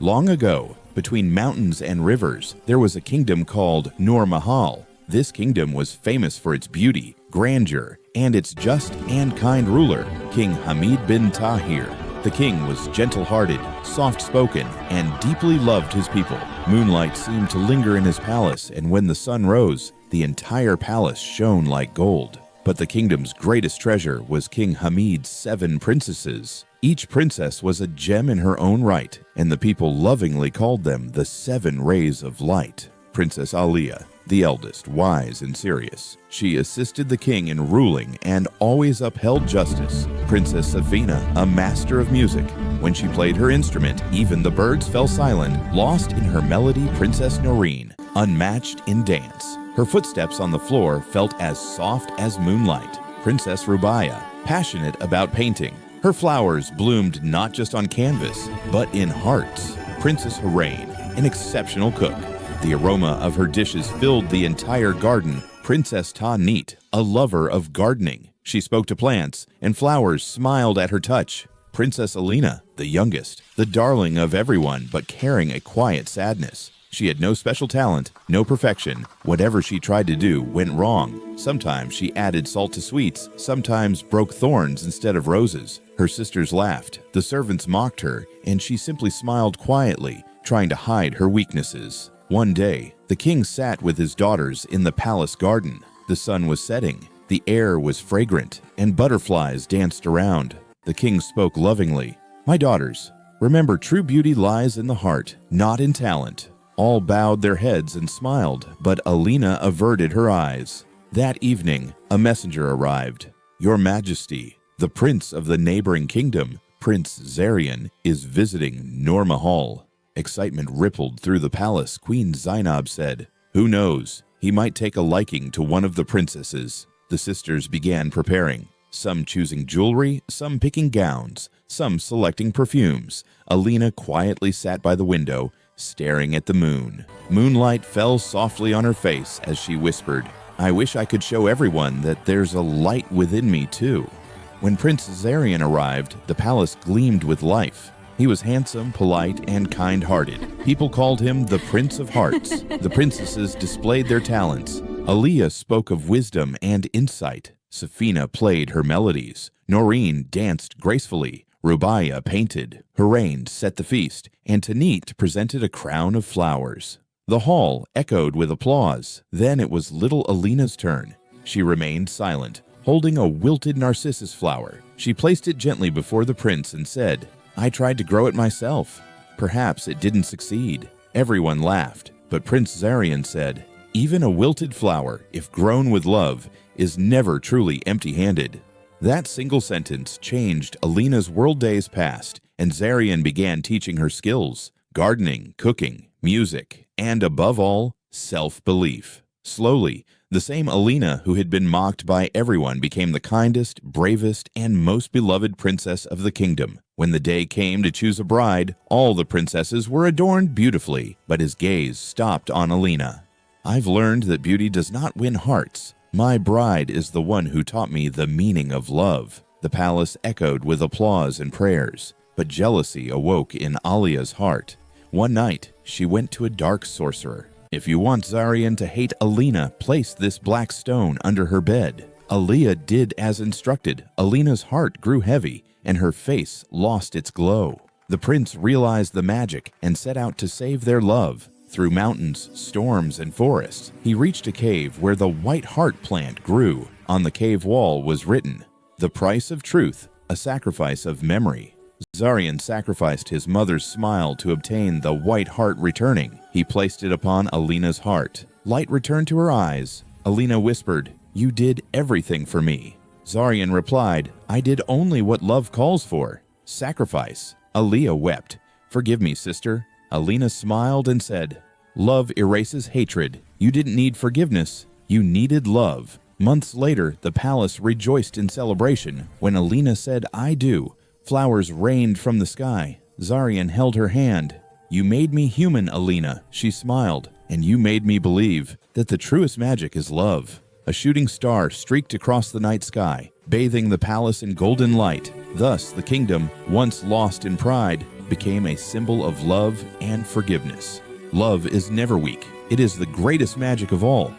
Long ago, between mountains and rivers, there was a kingdom called Noor Mahal. This kingdom was famous for its beauty, grandeur, and its just and kind ruler, King Hamid bin Tahir. The king was gentle-hearted, soft-spoken, and deeply loved his people. Moonlight seemed to linger in his palace, and when the sun rose, the entire palace shone like gold. But the kingdom's greatest treasure was King Hamid's 7 princesses. Each princess was a gem in her own right, and the people lovingly called them the 7 rays of light. Princess Aaliya, the eldest, wise and serious. She assisted the king in ruling and always upheld justice. Princess Safeena, a master of music. When she played her instrument, even the birds fell silent. Lost in her melody, Princess Noreen, unmatched in dance. Her footsteps on the floor felt as soft as moonlight. Princess Rubaiya, passionate about painting. Her flowers bloomed not just on canvas, but in hearts. Princess Hoorain, an exceptional cook. The aroma of her dishes filled the entire garden. Princess Tahneat, a lover of gardening. She spoke to plants, and flowers smiled at her touch. Princess Alina, the youngest, the darling of everyone, but carrying a quiet sadness. She had no special talent, no perfection. Whatever she tried to do went wrong. Sometimes she added salt to sweets, sometimes broke thorns instead of roses. Her sisters laughed, the servants mocked her, and she simply smiled quietly, trying to hide her weaknesses. One day, the king sat with his daughters in the palace garden. The sun was setting, the air was fragrant, and butterflies danced around. The king spoke lovingly. "My daughters, remember true beauty lies in the heart, not in talent." All bowed their heads and smiled, but Alina averted her eyes. That evening, a messenger arrived. "Your Majesty, the prince of the neighboring kingdom, Prince Zaryan, is visiting Noor Mahal." Excitement rippled through the palace. Queen Zainab said, "Who knows? He might take a liking to one of the princesses." The sisters began preparing, some choosing jewelry, some picking gowns, some selecting perfumes. Alina quietly sat by the window, staring at the moon. Moonlight fell softly on her face as she whispered, "I wish I could show everyone that there's a light within me too." When Prince Zaryan arrived, the palace gleamed with life. He was handsome, polite, and kind-hearted. People called him the Prince of Hearts. The princesses displayed their talents. Aaliya spoke of wisdom and insight. Safeena played her melodies. Noreen danced gracefully. Rubaiya painted. Hoorain set the feast, and Tahneat presented a crown of flowers. The hall echoed with applause. Then it was little Alina's turn. She remained silent, holding a wilted narcissus flower. She placed it gently before the prince and said, "I tried to grow it myself. Perhaps it didn't succeed." Everyone laughed, but Prince Zaryan said, "Even a wilted flower, if grown with love, is never truly empty-handed." That single sentence changed Alina's world days past, and Zaryan began teaching her skills: gardening, cooking, music, and above all, self-belief. Slowly, the same Alina who had been mocked by everyone became the kindest, bravest, and most beloved princess of the kingdom. When the day came to choose a bride, all the princesses were adorned beautifully, but his gaze stopped on Alina. "I've learned that beauty does not win hearts. My bride is the one who taught me the meaning of love." The palace echoed with applause and prayers, but jealousy awoke in Aaliya's heart. One night, she went to a dark sorcerer. "If you want Zaryan to hate Alina, place this black stone under her bed." Aaliya did as instructed. Alina's heart grew heavy, and her face lost its glow. The prince realized the magic and set out to save their love. Through mountains, storms, and forests, he reached a cave where the white heart plant grew. On the cave wall was written, "The price of truth, a sacrifice of memory." Zaryan sacrificed his mother's smile to obtain the white heart returning. He placed it upon Alina's heart. Light returned to her eyes. Alina whispered, "You did everything for me." Zaryan replied, "I did only what love calls for, sacrifice." Aaliya wept. "Forgive me, sister." Alina smiled and said, "Love erases hatred. You didn't need forgiveness. You needed love." Months later, the palace rejoiced in celebration. When Alina said, "I do," flowers rained from the sky. Zaryan held her hand. "You made me human, Alina," she smiled, "and you made me believe that the truest magic is love." A shooting star streaked across the night sky, bathing the palace in golden light. Thus, the kingdom, once lost in pride, became a symbol of love and forgiveness. Love is never weak. It is the greatest magic of all.